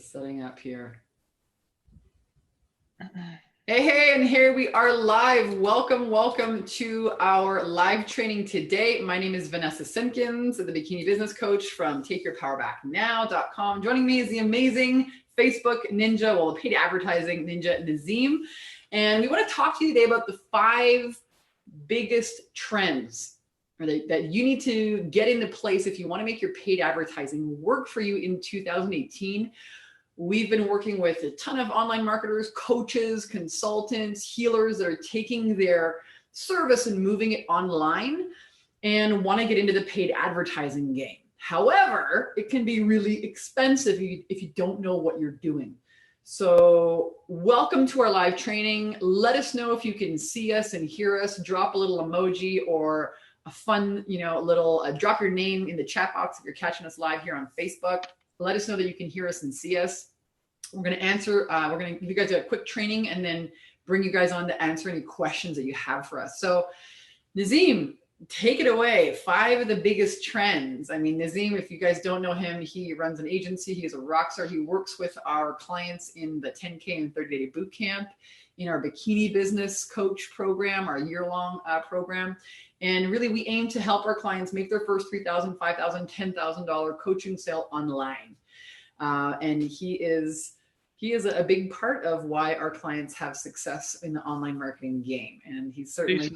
Just setting up here. Hey, and here we are live. Welcome to our live training today. My name is Vanessa Simpkins, the Bikini business coach from takeyourpowerbacknow.com. Joining me is the amazing Facebook ninja, well, the paid advertising ninja, Nazim. And we want to talk to you today about the 5 biggest trends that you need to get into place if you want to make your paid advertising work for you in 2018. We've been working with a ton of online marketers, coaches, consultants, healers that are taking their service and moving it online and want to get into the paid advertising game. However, it can be really expensive if you don't know what you're doing. So welcome to our live training. Let us know if you can see us and hear us. Drop a little emoji or a fun, drop your name in the chat box if you're catching us live here on Facebook. Let us know that you can hear us and see us. We're going to answer, we're going to give you guys a quick training and then bring you guys on to answer any questions that you have for us. So Nazim, take it away. 5 of the biggest trends. I mean, Nazim, if you guys don't know him, he runs an agency. He's a rock star. He works with our clients in the 10K and 30-day bootcamp, in our Bikini business coach program, our year-long program. And really, we aim to help our clients make their first $3,000, $5,000, $10,000 coaching sale online. And he is a big part of why our clients have success in the online marketing game. And he's certainly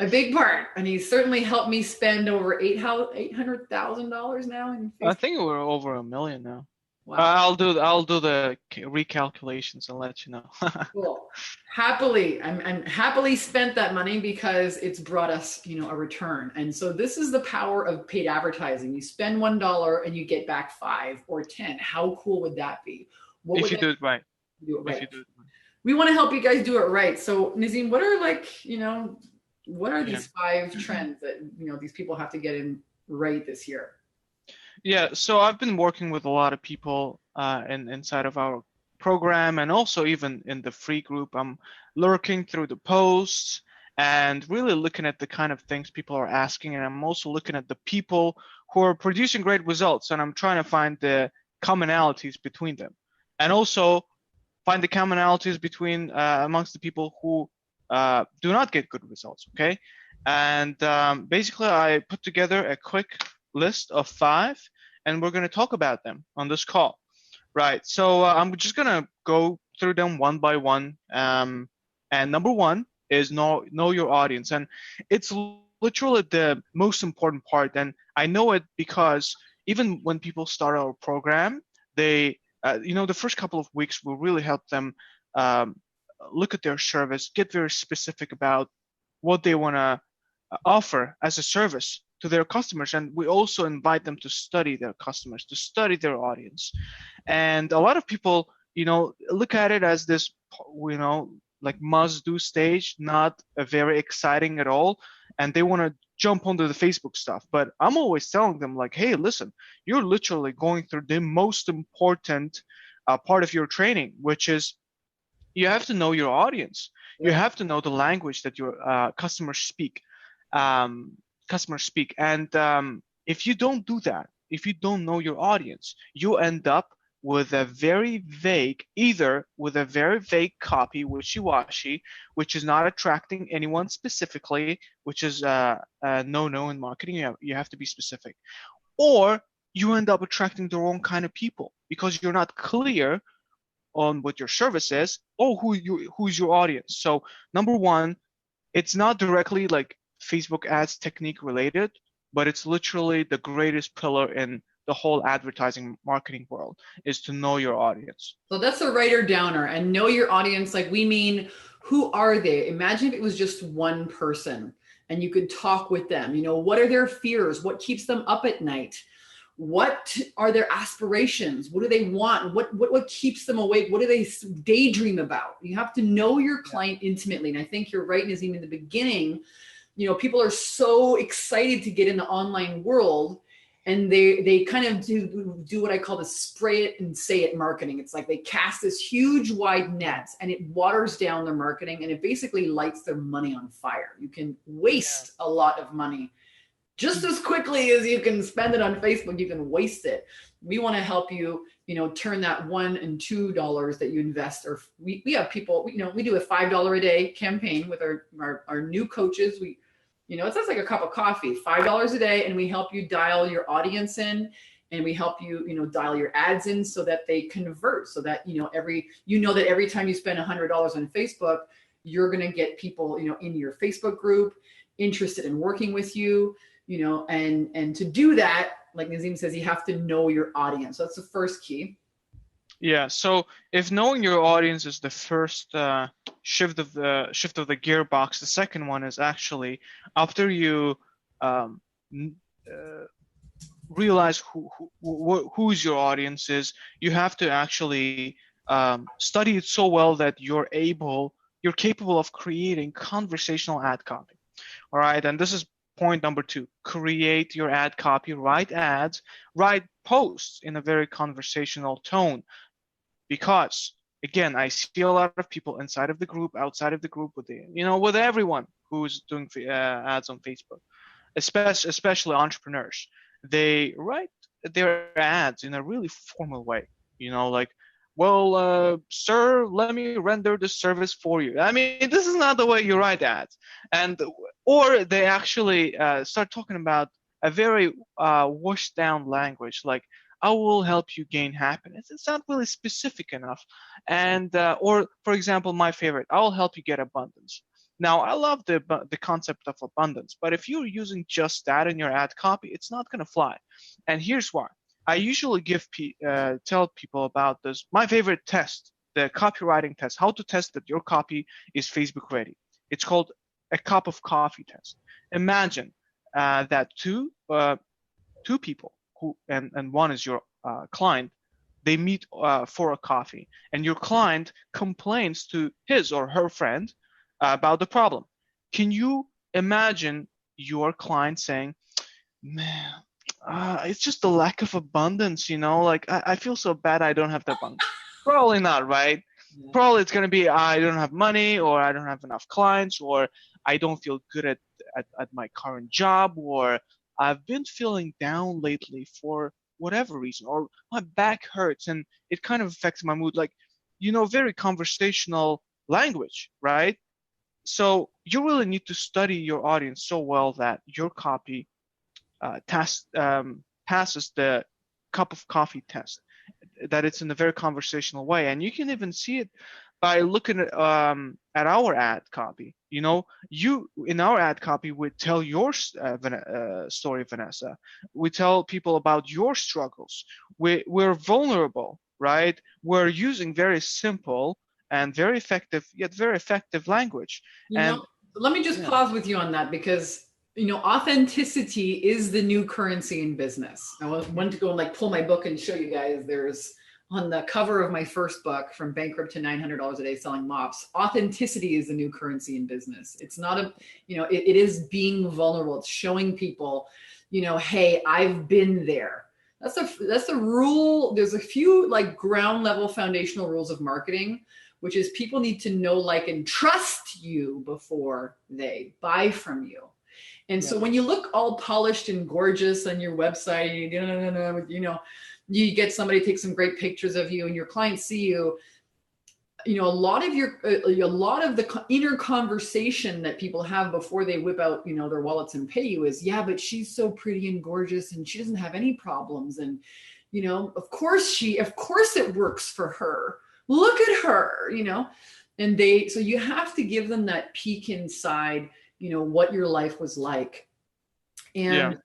a big part. And he's certainly helped me spend over $800,000 now. I think we're over $1 million now. Wow. I'll do the recalculations and let you know. Cool. Happily, I'm happily spent that money because it's brought us, a return. And so this is the power of paid advertising. You spend $1 and you get back 5 or 10. How cool would that be? If you do it right. Do it right. We want to help you guys do it right. So Nazim, what are what are these 5 trends that these people have to get in right this year? Yeah, so I've been working with a lot of people inside of our program and also even in the free group. I'm lurking through the posts and really looking at the kind of things people are asking. And I'm also looking at the people who are producing great results. And I'm trying to find the commonalities between them. And also find the commonalities between amongst the people who do not get good results, okay? And basically, I put together a quick list of 5, and we're going to talk about them on this call, right? So I'm just going to go through them one by one. And number 1 is know your audience, and it's literally the most important part. And I know it because even when people start our program, they, the first couple of weeks will really help them look at their service, get very specific about what they want to offer as a service to their customers. And we also invite them to study their customers, to study their audience. And a lot of people, look at it as this, like must-do stage, not a very exciting at all. And they want to jump onto the Facebook stuff. But I'm always telling them like, hey, listen, you're literally going through the most important part of your training, which is you have to know your audience. You have to know the language that your customers speak. And if you don't do that, if you don't know your audience, you end up with a very vague copy, wishy-washy, which is not attracting anyone specifically, which is a no-no in marketing. You have to be specific. Or you end up attracting the wrong kind of people because you're not clear on what your service is or who's your audience. So number 1, it's not directly like Facebook ads technique related, but it's literally the greatest pillar in the whole advertising marketing world is to know your audience. So that's a writer downer, and know your audience. Like we mean, who are they? Imagine if it was just one person and you could talk with them. What are their fears? What keeps them up at night? What are their aspirations? What do they want? What keeps them awake? What do they daydream about? You have to know your client intimately. And I think you're right, Nazim, in the beginning, people are so excited to get in the online world, and they kind of do what I call the spray it and say it marketing. It's like they cast this huge wide net and it waters down their marketing, and it basically lights their money on fire. You can waste a lot of money just as quickly as you can spend it on Facebook, you can waste it. We want to help you, turn that $1 and $2 that you invest, or we have people, we do a $5 a day campaign with our new coaches. It's just like a cup of coffee, $5 a day, and we help you dial your audience in, and we help you, dial your ads in so that they convert, so that, that every time you spend $100 on Facebook, you're going to get people, in your Facebook group interested in working with you, and to do that, like Nazim says, you have to know your audience. So that's the first key. Yeah. So if knowing your audience is the first shift of the gearbox, the second one is actually after you realize who's your audience is, you have to actually study it so well that you're capable of creating conversational ad copy. All right, and this is point number 2. Create your ad copy, write ads, write posts in a very conversational tone. Because again, I see a lot of people inside of the group, outside of the group, with everyone who's doing ads on Facebook, especially entrepreneurs. They write their ads in a really formal way, like, well, sir, let me render the service for you. I mean, this is not the way you write ads. Or they actually start talking about a very washed down language, like, I will help you gain happiness. It's not really specific enough. And or, for example, my favorite, I will help you get abundance. Now, I love the concept of abundance, but if you're using just that in your ad copy, it's not going to fly. And here's why. I usually tell people about this. My favorite test, the copywriting test, how to test that your copy is Facebook ready. It's called a cup of coffee test. Imagine that two people and one is your client, they meet for a coffee, and your client complains to his or her friend about the problem. Can you imagine your client saying, man, it's just the lack of abundance, like I feel so bad I don't have the abundance. Probably not, right? Yeah. Probably it's going to be, I don't have money, or I don't have enough clients, or I don't feel good at my current job, or I've been feeling down lately for whatever reason, or my back hurts and it kind of affects my mood. Like, very conversational language, right? So you really need to study your audience so well that your copy passes the cup of coffee test, that it's in a very conversational way. And you can even see it by looking at our ad copy. You in our ad copy, we tell your story, Vanessa. We tell people about your struggles. We're vulnerable, right? We're using very simple and very effective, yet very effective language. Let me just pause with you on that, because authenticity is the new currency in business. I wanted to go and pull my book and show you guys. There's on the cover of my first book, From Bankrupt to $900 a Day Selling Mops, authenticity is the new currency in business. It's not it is being vulnerable. It's showing people, hey, I've been there. That's the rule. There's a few ground level foundational rules of marketing, which is people need to know, like, and trust you before they buy from you. And so when you look all polished and gorgeous on your website, you get somebody to take some great pictures of you and your clients see you, a lot of the inner conversation that people have before they whip out, their wallets and pay you is, yeah, but she's so pretty and gorgeous and she doesn't have any problems. And, of course it works for her. Look at her, and so you have to give them that peek inside, what your life was like. And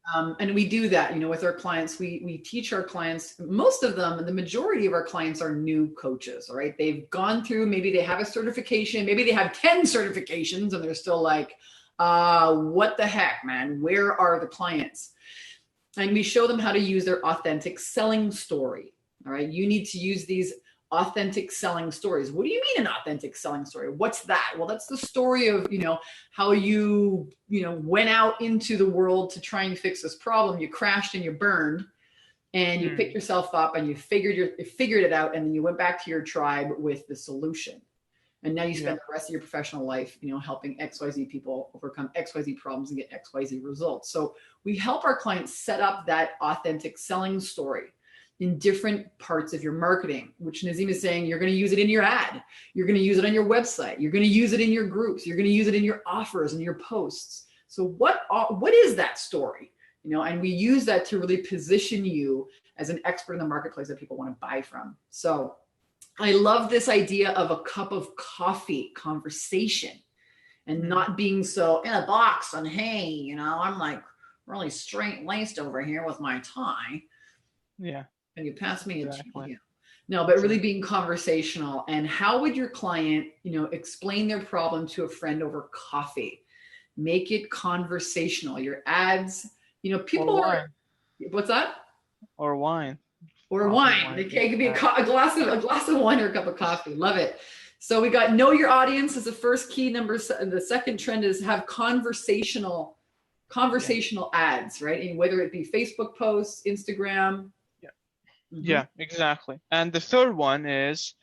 we do that, with our clients. We teach our clients, most of them, the majority of our clients are new coaches, all right? They've gone through, maybe they have a certification, maybe they have 10 certifications and they're still like, what the heck, man, where are the clients? And we show them how to use their authentic selling story, all right? You need to use these authentic selling stories. What do you mean an authentic selling story? What's that? Well, that's the story of, how you went out into the world to try and fix this problem. You crashed and you burned, and you picked yourself up and you figured it out, and then you went back to your tribe with the solution. And now you spend the rest of your professional life, helping XYZ people overcome XYZ problems and get XYZ results. So we help our clients set up that authentic selling story in different parts of your marketing, which Nazim is saying you're going to use it in your ad. You're going to use it on your website. You're going to use it in your groups. You're going to use it in your offers and your posts. So what is that story? And we use that to really position you as an expert in the marketplace that people want to buy from. So I love this idea of a cup of coffee conversation and not being so in a box and, hey, I'm like really straight laced over here with my tie. Yeah. Can you pass me a tea? No, but really being conversational. And how would your client, explain their problem to a friend over coffee? Make it conversational. Your ads, people are, what's that? Or wine. Or wine. It could be a glass of wine or a cup of coffee. Love it. So we got know your audience is the first key. The second trend is have conversational ads, right? And whether it be Facebook posts, Instagram. Yeah. Yeah, exactly. And the third one is,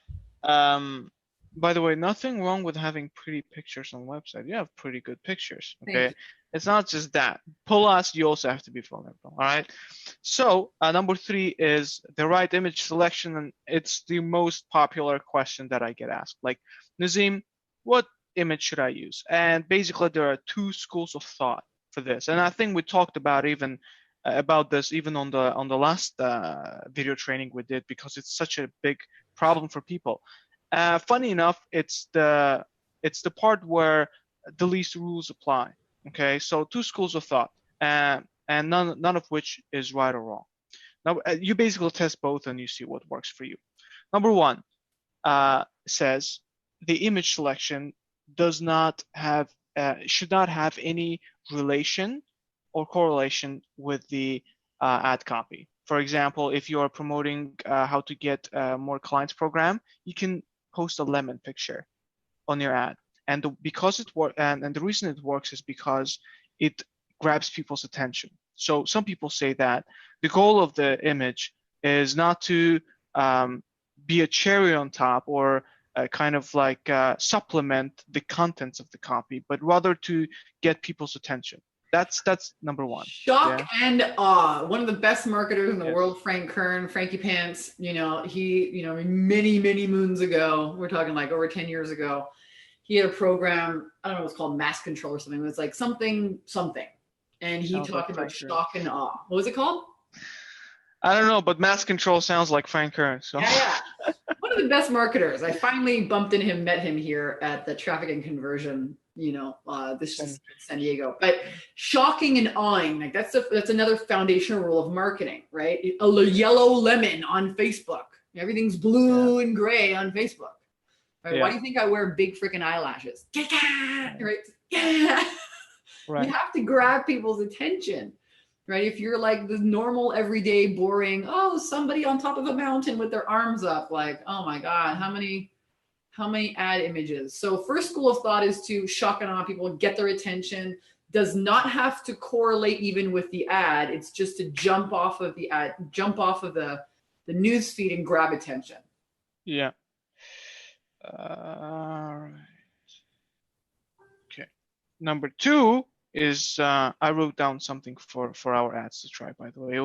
by the way, nothing wrong with having pretty pictures on the website. You have pretty good pictures. Okay. It's not just that. Plus, you also have to be vulnerable. All right. So number 3 is the right image selection. And it's the most popular question that I get asked. Like, Nazim, what image should I use? And basically, there are 2 schools of thought for this. And I think we talked about this even on the last video training we did, because it's such a big problem for people. Funny enough, it's the part where the least rules apply. Okay, so 2 schools of thought, and none of which is right or wrong. Now you basically test both and you see what works for you. Number 1 says the image selection should not have any relation or correlation with the ad copy. For example, if you are promoting how to get more clients program, you can post a lemon picture on your ad. And because it works, and the reason it works is because it grabs people's attention. So some people say that the goal of the image is not to be a cherry on top or kind of like supplement the contents of the copy, but rather to get people's attention. That's number 1. Shock and awe. One of the best marketers in the world, Frank Kern, Frankie Pants, he, many, many moons ago, we're talking like over 10 years ago, he had a program, I don't know, it was called Mass Control or something. It was like something. And he talked about shock and awe. What was it called? I don't know, but Mass Control sounds like Frank Kern. So. Yeah. One of the best marketers. I finally bumped into him, met him here at the Traffic and Conversion, this is San Diego. But shocking and awing, like that's another foundational rule of marketing, right? A yellow lemon on Facebook. Everything's blue and gray on Facebook. Right? Yeah. Why do you think I wear big freaking eyelashes? Right? Yeah. Right. You have to grab people's attention, right? If you're like the normal, everyday, boring, somebody on top of a mountain with their arms up, like, oh my God, how many ad images? So first school of thought is to shock and awe people, get their attention. Does not have to correlate even with the ad. It's just to jump off of the ad, jump off of the news feed and grab attention. Yeah. Right. Okay. Number 2 is I wrote down something for our ads to try. By the way,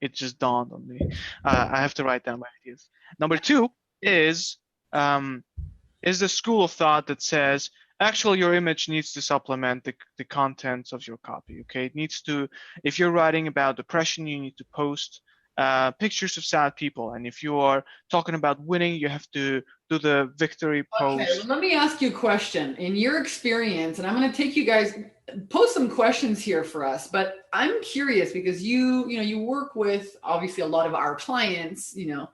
it just dawned on me. I have to write down my ideas. Number 2 is the school of thought that says actually your image needs to supplement the contents of your copy. Okay, it needs to. If you're writing about depression, you need to post pictures of sad people, and if you are talking about winning, you have to do the victory post. Okay, well, let me ask you a question. In your experience, and I'm going to take you guys, post some questions here for us, but I'm curious because you work with obviously a lot of our clients, do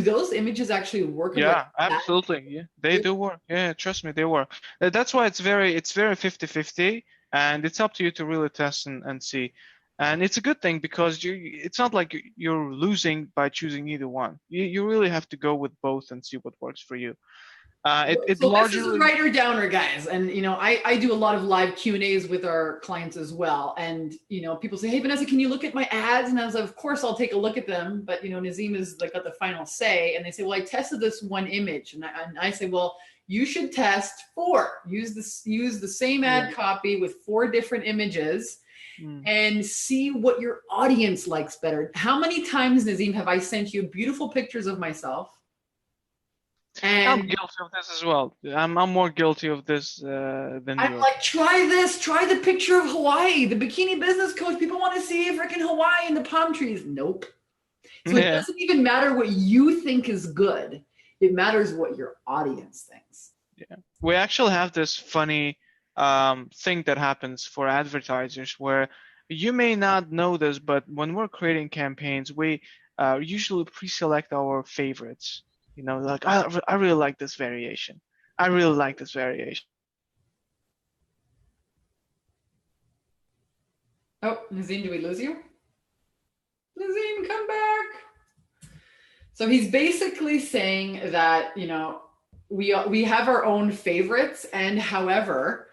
those images actually work? Yeah, absolutely. Yeah, they do work. Yeah, trust me, they work. That's why it's very 50-50, and it's up to you to really test and see. And it's a good thing because it's not like you're losing by choosing either one. You really have to go with both and see what works for you. It So this is a largely, writer downer, guys. And, I do a lot of live Q&As with our clients as well. And, people say, hey, Vanessa, can you look at my ads? And I was like, of course, I'll take a look at them. But, Nazim is like got the final say. And they say, well, I tested this one image. And I say, well, you should test 4. Use the same ad copy with 4 different images and see what your audience likes better. How many times, Nazim, have I sent you beautiful pictures of myself? And I'm guilty of this as well. I'm more guilty of this than I'm you. like, try this, try the picture of Hawaii, the bikini business coach. People want to see freaking Hawaii and the palm trees. Nope. So it doesn't even matter what you think is good. It matters what your audience thinks. Yeah. We actually have this funny thing that happens for advertisers where you may not know this, but when we're creating campaigns, we usually pre-select our favorites. Like I really like this variation. I really like this variation. Oh, Nazim, do we lose you? Nazim, come back. So he's basically saying that, we have our own favorites, and however,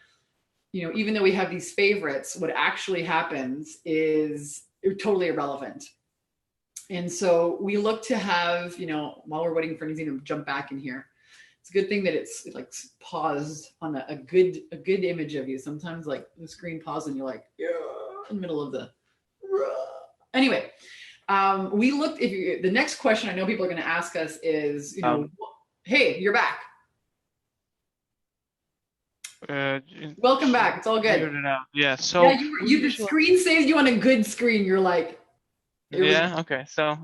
even though we have these favorites, what actually happens is totally irrelevant. And so we look to have, while we're waiting for Nazim to jump back in here, it's a good thing that it's like paused on a good image of you. Sometimes like the screen pauses and you're like, yeah, in the middle of the, anyway. We looked, the next question I know people are going to ask us is, hey, you're back. Welcome back. It's all good. Yeah. So the screen saves you on a good screen. You're like, okay. So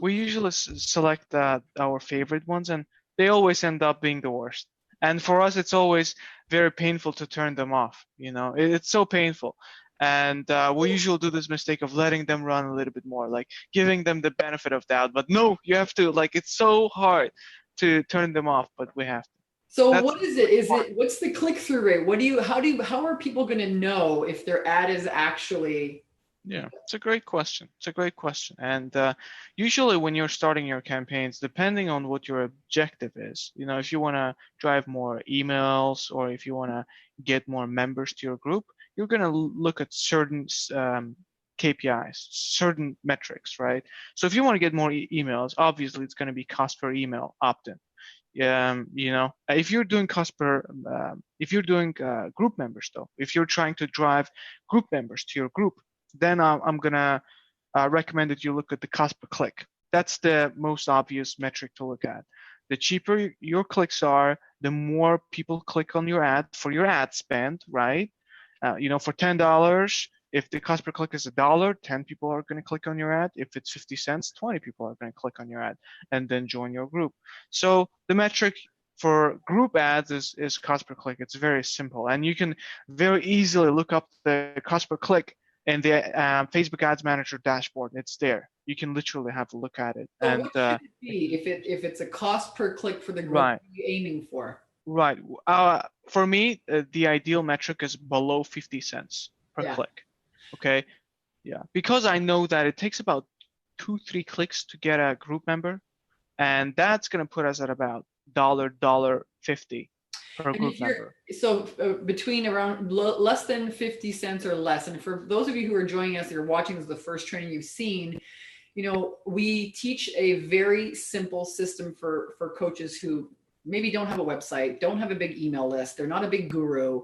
we usually select our favorite ones, and they always end up being the worst. And for us, it's always very painful to turn them off. It's so painful. And we usually do this mistake of letting them run a little bit more, like giving them the benefit of doubt. But no, you have to, like, it's so hard to turn them off, but we have to. So what is it? What's the click-through rate? How are people going to know if their ad is actually? Yeah, it's a great question. And usually when you're starting your campaigns, depending on what your objective is, if you want to drive more emails or if you want to get more members to your group, you're going to look at certain KPIs, certain metrics, right? So if you want to get more emails, obviously it's going to be cost per email opt-in. If you're doing group members though, if you're trying to drive group members to your group, then I'm gonna recommend that you look at the cost per click. That's the most obvious metric to look at. The cheaper your clicks are, the more people click on your ad for your ad spend, right? For $10, if the cost per click is $1, 10 people are going to click on your ad. If it's 50 cents, 20 people are going to click on your ad and then join your group. So the metric for group ads is cost per click. It's very simple, and you can very easily look up the cost per click in the Facebook Ads Manager dashboard. It's there. You can literally have a look at it. So what should it be if it's a cost per click for the group? Right. What are you aiming for? Right. For me, the ideal metric is below 50 cents per click. Okay. Yeah. Because I know that it takes about 2-3 clicks to get a group member, and that's going to put us at about $1.50 per group member. So between around less than 50 cents or less. And for those of you who are joining us, you're watching this is the first training you've seen, we teach a very simple system for coaches who maybe don't have a website, don't have a big email list, they're not a big guru.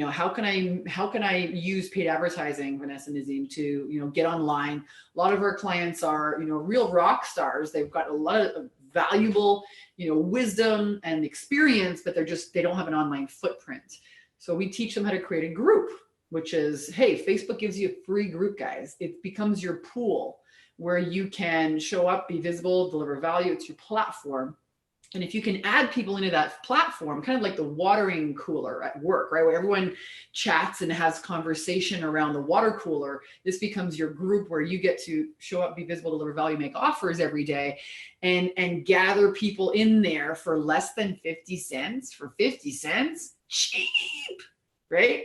How can I use paid advertising, Vanessa and Nazim, to, get online? A lot of our clients are, real rock stars. They've got a lot of valuable, wisdom and experience, but they don't have an online footprint. So we teach them how to create a group, which is, hey, Facebook gives you a free group, guys. It becomes your pool where you can show up, be visible, deliver value. It's your platform. And if you can add people into that platform, kind of like the watering cooler at work, right? Where everyone chats and has conversation around the water cooler, this becomes your group where you get to show up, be visible, deliver value, make offers every day, and gather people in there for less than 50 cents. For 50 cents, cheap, right?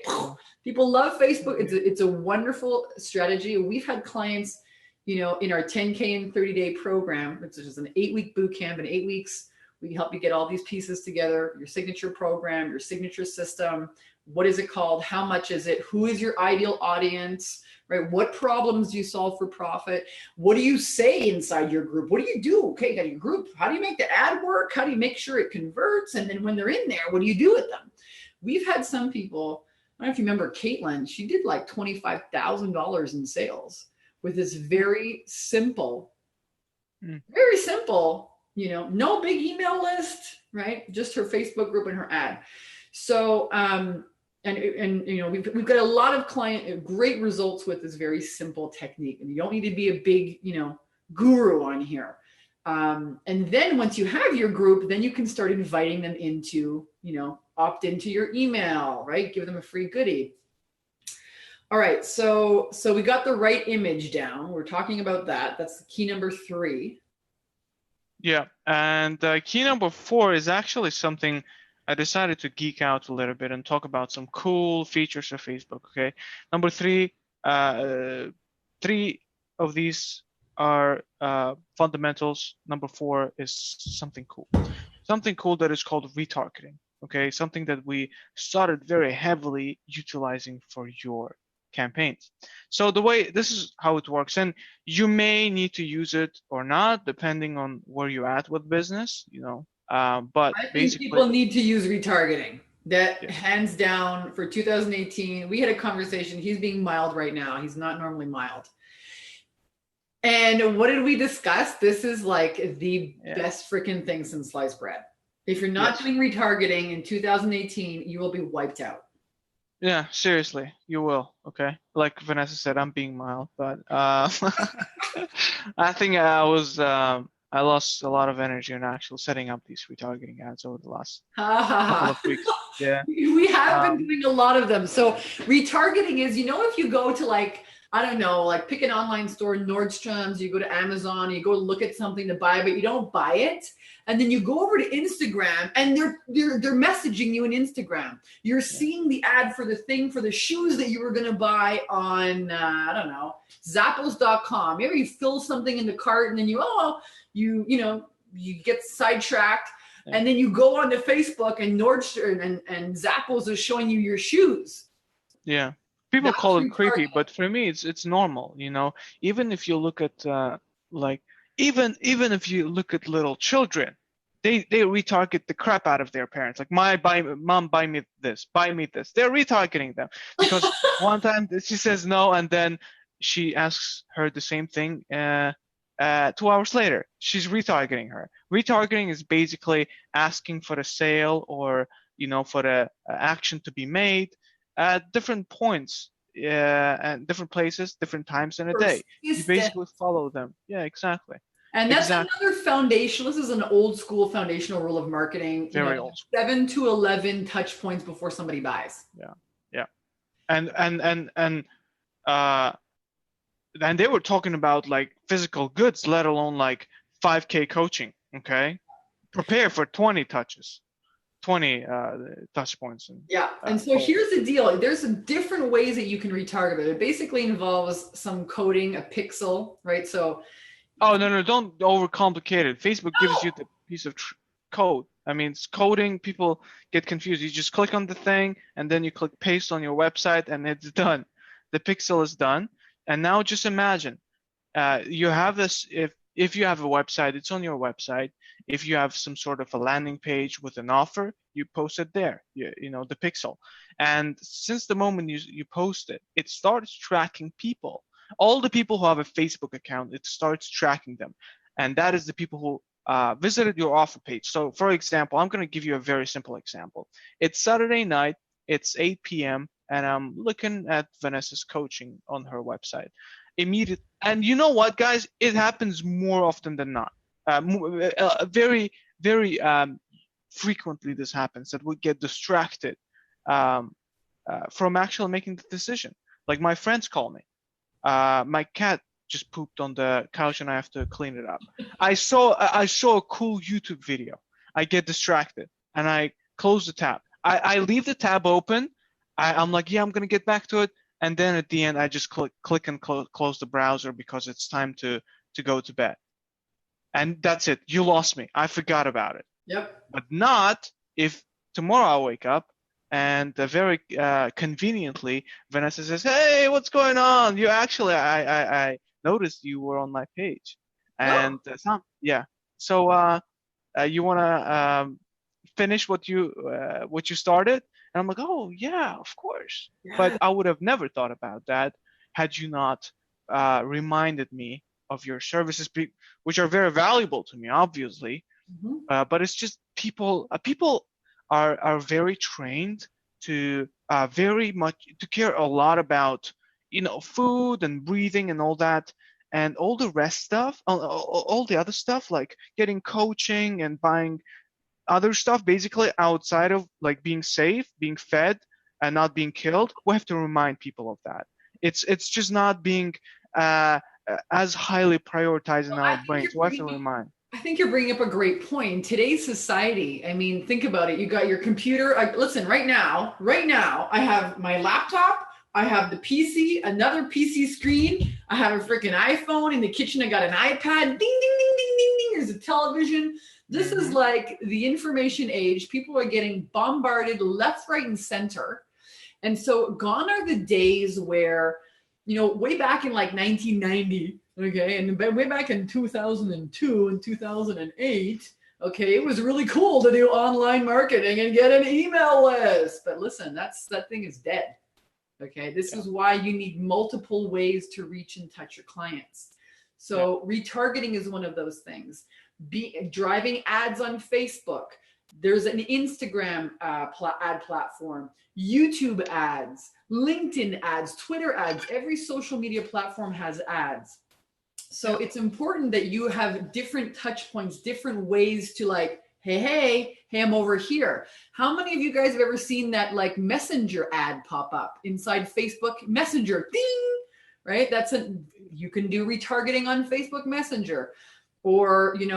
People love Facebook. It's a wonderful strategy. We've had clients, in our 10K and 30-day program, which is an 8-week boot camp and 8 weeks We help you get all these pieces together, your signature program, your signature system. What is it called? How much is it? Who is your ideal audience, right? What problems do you solve for profit? What do you say inside your group? What do you do? Okay, you got your group. How do you make the ad work? How do you make sure it converts? And then when they're in there, what do you do with them? We've had some people, I don't know if you remember Caitlin, she did like $25,000 in sales with this very simple, no big email list, right? Just her Facebook group and her ad. So, and we've got a lot of great results with this very simple technique, and you don't need to be a big, guru on here. And then once you have your group, then you can start inviting them into, opt into your email, right? Give them a free goodie. All right. So we got the right image down. We're talking about that. That's key number 3. Yeah. And key number 4 is actually something I decided to geek out a little bit and talk about some cool features of Facebook. Okay. Number 3, 3 of these are fundamentals. Number 4 is something cool that is called retargeting. Okay, something that we started very heavily utilizing for your campaigns. So this is how it works, and you may need to use it or not depending on where you're at with business. But I think people need to use retargeting. Hands down, for 2018, we had a conversation. He's being mild right now. He's not normally mild. And what did we discuss? This is like the best freaking thing since sliced bread. If you're not doing retargeting in 2018, you will be wiped out. Yeah, seriously, you will. Okay. Like Vanessa said, I'm being mild, but I think I lost a lot of energy in actually setting up these retargeting ads over the last couple of weeks. Yeah. We have been doing a lot of them. So retargeting is, if you go to pick an online store, Nordstrom's, you go to Amazon, you go look at something to buy, but you don't buy it. And then you go over to Instagram and they're messaging you in Instagram. You're seeing the ad for the shoes that you were going to buy on, Zappos.com. Maybe you fill something in the cart and then you get sidetracked. Yeah. And then you go onto Facebook and Nordstrom and Zappos is showing you your shoes. Yeah. People call it creepy, but for me, it's normal. Even if you look at even if you look at little children, they retarget the crap out of their parents. Like mom, buy me this. They're retargeting them because one time she says no, and then she asks her the same thing. 2 hours later, she's retargeting her. Retargeting is basically asking for a sale or for the action to be made at different points and different places, different times in a day. You basically follow them. Yeah, exactly. And that's another foundational. This is an old school foundational rule of marketing. Very old. 7 to 11 touch points before somebody buys. Yeah. And they were talking about like physical goods, let alone like 5K coaching. Okay, prepare for 20 touches. 20 touch points. And so here's the deal. There's different ways that you can retarget it. It basically involves some coding, a pixel, right? So no, don't overcomplicate it. Facebook gives you the piece of code. I mean, it's coding. People get confused. You just click on the thing and then you click paste on your website and it's done. The pixel is done. And now just imagine you have this. If you have a website, it's on your website. If you have some sort of a landing page with an offer, you post it there, the pixel. And since the moment you post it, it starts tracking people. All the people who have a Facebook account, it starts tracking them. And that is the people who visited your offer page. So for example, I'm going to give you a very simple example. It's Saturday night, it's 8 p.m., and I'm looking at Vanessa's coaching on her website. And you know what, guys? It happens more often than not. Very, very frequently this happens, that we get distracted from actually making the decision. Like my friends call me. My cat just pooped on the couch and I have to clean it up. I saw a cool YouTube video. I get distracted and I close the tab. I leave the tab open. I'm like, I'm going to get back to it. And then at the end, I just click and close the browser because it's time to go to bed. And that's it. You lost me. I forgot about it. Yep. but not if tomorrow I wake up and very conveniently Vanessa says, "Hey, what's going on? You actually, I noticed you were on my page," Oh, and yeah. So you wanna finish what you started? And I'm like, "Oh yeah, of course." But yeah. I would have never thought about that had you not reminded me of your services, which are very valuable to me, obviously. Mhm. But it's just people are very trained to very much to care a lot about food and breathing and all that, and all the rest stuff, all the other stuff like getting coaching and buying other stuff basically outside of like being safe, being fed, and not being killed. We have to remind people of that. It's just not being as highly prioritized in our I think brains. you're We have to bringing remind. I think you're bringing up a great point. In today's society, I mean, think about it. You got your computer. Listen, right now, I have my laptop. I have the PC, another PC screen. I have a freaking iPhone in the kitchen. I got an iPad. Ding, ding, ding, ding, ding, ding. There's a television. This is Hmm. like the information age. People are getting bombarded left, right, and center. And so gone are the days where, way back in like 1990, okay, and way back in 2002 and 2008, okay, it was really cool to do online marketing and get an email list. But listen, that thing is dead. Okay, this Yeah. is why you need multiple ways to reach and touch your clients. Yeah. So retargeting is one of those things. Driving ads on Facebook. There's an Instagram ad platform, YouTube ads, LinkedIn ads, Twitter ads. Every social media platform has ads. So Yeah. it's important that you have different touch points, different ways to like, hey, I'm over here. How many of you guys have ever seen that like messenger ad pop up inside Facebook Messenger? Ding, right? You can do retargeting on Facebook Messenger, or you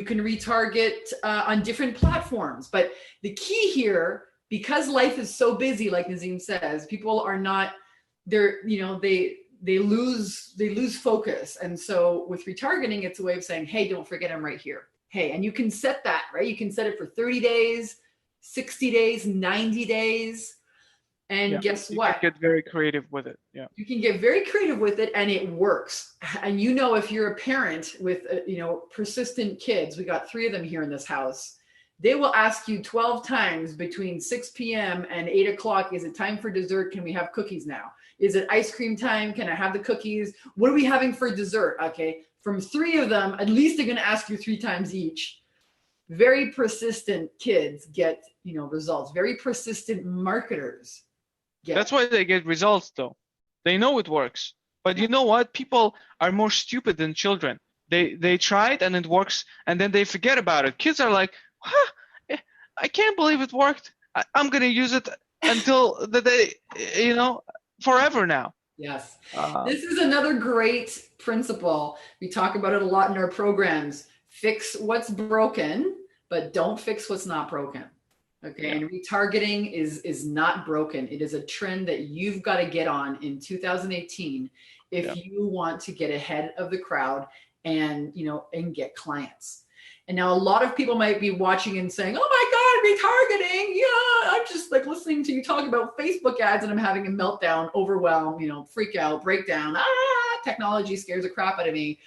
can retarget on different platforms. But the key here, because life is so busy, like Nazim says, people are not, they lose focus. And so with retargeting, it's a way of saying, hey, don't forget I'm right here. Hey, and you can set that, right? You can set it for 30 days, 60 days, 90 days. And Yeah. guess You can what? get very creative with it. Yeah. You can get very creative with it and it works. And if you're a parent with persistent kids, we got 3 of them here in this house, they will ask you 12 times between 6 p.m. and 8 o'clock, is it time for dessert? Can we have cookies now? Is it ice cream time? Can I have the cookies? What are we having for dessert? Okay, from 3 of them, at least they're going to ask you 3 times each. Very persistent kids get results. Very persistent marketers That's get. why they get results though. They know it works. But you know what? People are more stupid than children. They try it and it works and then they forget about it. Kids are like, huh, I can't believe it worked. I'm gonna use it until the day, forever now. Yes. Um, This is another great principle. We talk about it a lot in our programs. Fix what's broken, but don't fix what's not broken. Okay. yeah, And retargeting is not broken. It is a trend that you've got to get on in 2018 yeah, if you want to get ahead of the crowd and get clients. And now a lot of people might be watching and saying, "Oh my God, retargeting. Yeah, I'm just like listening to you talk about Facebook ads and I'm having a meltdown, overwhelm, freak out, breakdown. Technology scares the crap out of me."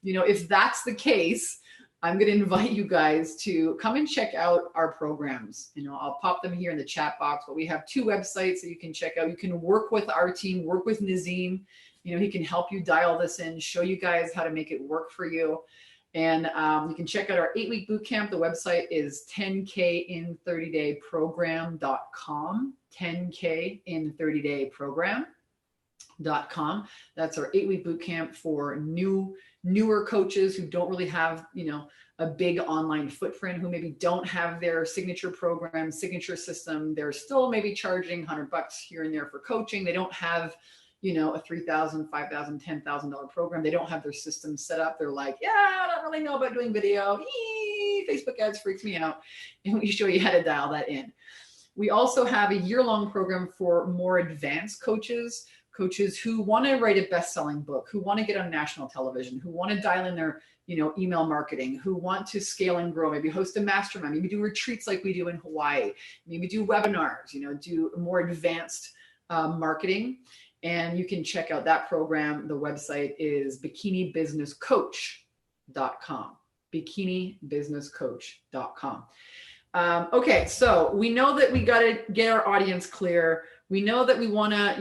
If that's the case, I'm going to invite you guys to come and check out our programs. I'll pop them here in the chat box, but we have 2 websites that you can check out. You can work with our team, work with Nazim. He can help you dial this in, show you guys how to make it work for you. And you can check out our 8-week bootcamp. The website is 10kin30dayprogram.com. 10kin30dayprogram.com. That's our 8-week bootcamp for newer coaches who don't really have, a big online footprint, who maybe don't have their signature program, signature system. They're still maybe charging $100 here and there for coaching. They don't have a $3,000, $5,000, $10,000 program. They don't have their system set up. They're like, yeah, I don't really know about doing video. Facebook ads freaks me out. And we show you how to dial that in. We also have a year-long program for more advanced coaches coaches who want to write a best-selling book, who want to get on national television, who want to dial in their, email marketing, who want to scale and grow, maybe host a mastermind, maybe do retreats like we do in Hawaii, maybe do webinars, do more advanced marketing. And you can check out that program. The website is bikinibusinesscoach.com, bikinibusinesscoach.com. Okay, so we know that we got to get our audience clear. We know that we want to,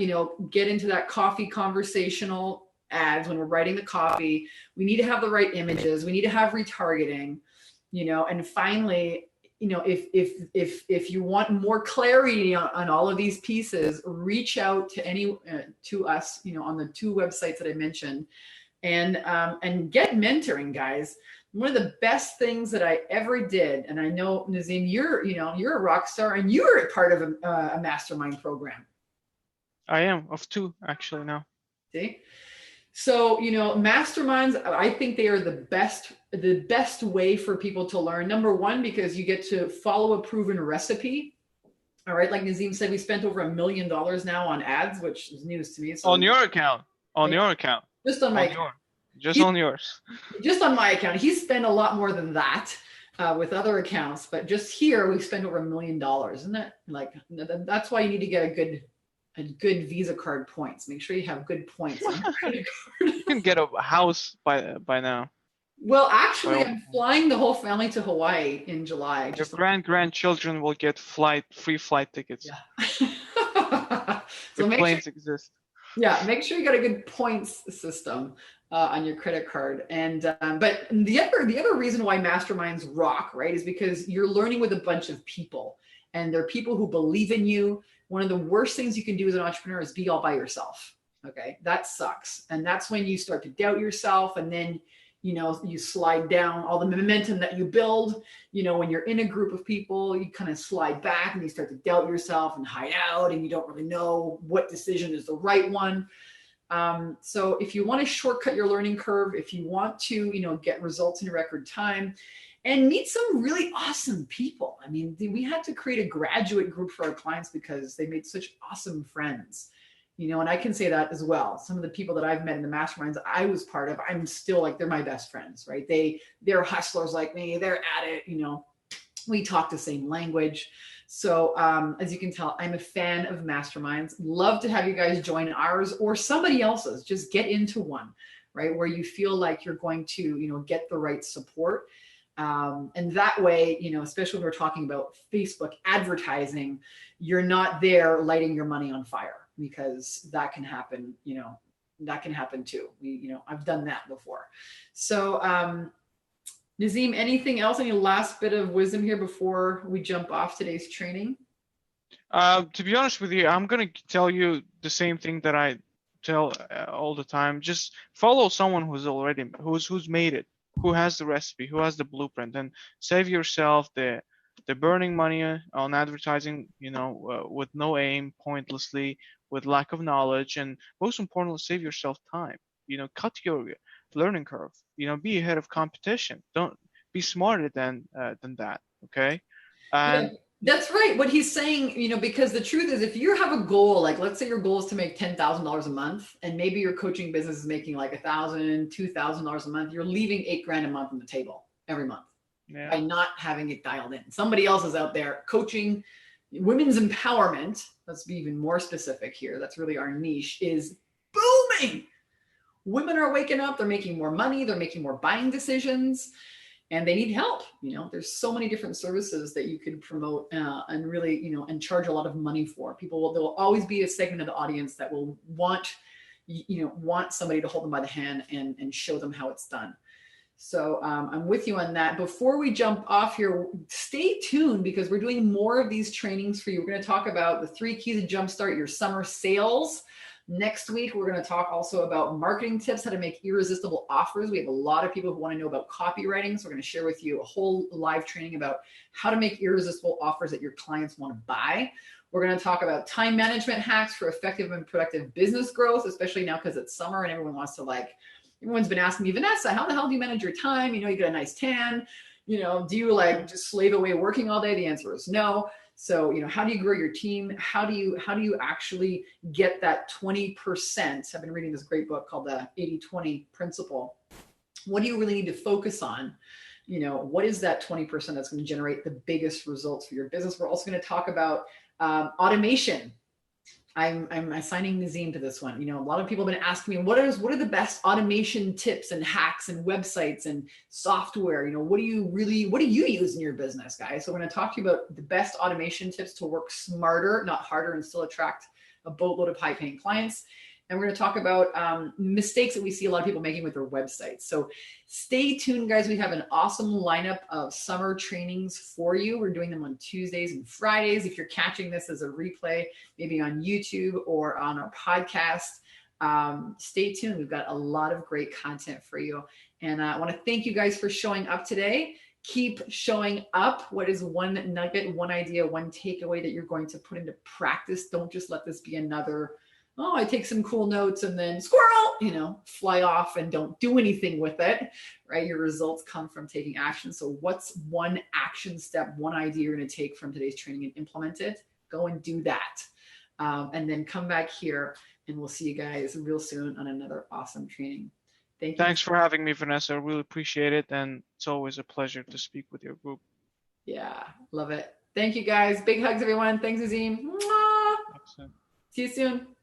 get into that coffee conversational ads when we're writing the copy. We need to have the right images. We need to have retargeting, and finally, if you want more clarity on all of these pieces, reach out to to us, on the 2 websites that I mentioned, and get mentoring, guys. One of the best things that I ever did, and I know, Nazim, you're a rock star, and you're a part of a mastermind program. I am, of 2 actually now. See? So, masterminds, I think they are the best way for people to learn. Number one, because you get to follow a proven recipe. All right. Like Nazim said, we spent over $1 million now on ads, which is news to me. So on your account. Just on my account. Just on yours. Just on my account. He's spent a lot more than that with other accounts, but just here we spent over $1 million. Isn't that that's why you need to get a good Visa card points. Make sure you have good points on your credit card. You can get a house by now. Well, actually, I'm flying the whole family to Hawaii in July. Your grandchildren will get free flight tickets. Yeah. So planes exist. Yeah, make sure you got a good points system on your credit card. And but the other reason why masterminds rock, right, is because you're learning with a bunch of people, and they're people who believe in you. One of the worst things you can do as an entrepreneur is be all by yourself. Okay, that sucks. And that's when you start to doubt yourself, and then you slide down all the momentum that you build. When you're in a group of people, you kind of slide back and you start to doubt yourself and hide out, and you don't really know what decision is the right one. So if you want to shortcut your learning curve, if you want to, get results in record time and meet some really awesome people. I mean, we had to create a graduate group for our clients because they made such awesome friends. And I can say that as well. Some of the people that I've met in the masterminds I was part of, I'm still they're my best friends, right? They're hustlers like me. They're at it, we talk the same language. So as you can tell, I'm a fan of masterminds. Love to have you guys join ours or somebody else's. Just get into one, right? Where you feel like you're going to, get the right support. And that way, especially when we're talking about Facebook advertising, you're not there lighting your money on fire, because that can happen, that can happen too. I've done that before. So, Nazim, anything else? Any last bit of wisdom here before we jump off today's training? To be honest with you, I'm going to tell you the same thing that I tell all the time. Just follow someone who's made it, who has the recipe, who has the blueprint, and save yourself the burning money on advertising, with no aim, pointlessly, with lack of knowledge, and most importantly, save yourself time. Cut your learning curve. Be ahead of competition. Don't be smarter than that. Okay. And yeah, that's right. What he's saying, because the truth is, if you have a goal, like let's say your goal is to make $10,000 a month, and maybe your coaching business is making like $1,000, $2,000 a month, you're leaving $8,000 a month on the table every month by not having it dialed in. Somebody else is out there coaching women's empowerment. Let's be even more specific here. That's really our niche, is booming. Women are waking up. They're making more money. They're making more buying decisions, and they need help. There's so many different services that you could promote and really, and charge a lot of money for. There will always be a segment of the audience that will want somebody to hold them by the hand and show them how it's done. So I'm with you on that. Before we jump off here, stay tuned, because we're doing more of these trainings for you. We're going to talk about the 3 keys to jumpstart your summer sales. Next week, we're going to talk also about marketing tips, how to make irresistible offers. We have a lot of people who want to know about copywriting. So we're going to share with you a whole live training about how to make irresistible offers that your clients want to buy. We're going to talk about time management hacks for effective and productive business growth, especially now because it's summer and everyone wants to everyone's been asking me, Vanessa, how the hell do you manage your time? You get a nice tan. Do you just slave away working all day? The answer is no. So, how do you grow your team? How do you actually get that 20%? I've been reading this great book called the 80-20 Principle. What do you really need to focus on? What is that 20% that's going to generate the biggest results for your business? We're also going to talk about automation. I'm assigning Nazim to this one. A lot of people have been asking me, what are the best automation tips and hacks and websites and software? What do you use in your business, guys? So we're going to talk to you about the best automation tips to work smarter, not harder, and still attract a boatload of high-paying clients. And we're going to talk about mistakes that we see a lot of people making with their websites. So stay tuned, guys. We have an awesome lineup of summer trainings for you. We're doing them on Tuesdays and Fridays. If you're catching this as a replay, maybe on YouTube or on our podcast, stay tuned. We've got a lot of great content for you. And I want to thank you guys for showing up today. Keep showing up. What is one nugget, one idea, one takeaway that you're going to put into practice? Don't just let this be another, I take some cool notes and then squirrel, fly off and don't do anything with it, right? Your results come from taking action. So what's one action step, one idea you're going to take from today's training and implement it? Go and do that. And then come back here and we'll see you guys real soon on another awesome training. Thank you. Thanks for having me, Vanessa. I really appreciate it. And it's always a pleasure to speak with your group. Yeah, love it. Thank you, guys. Big hugs, everyone. Thanks, Azim. Excellent. See you soon.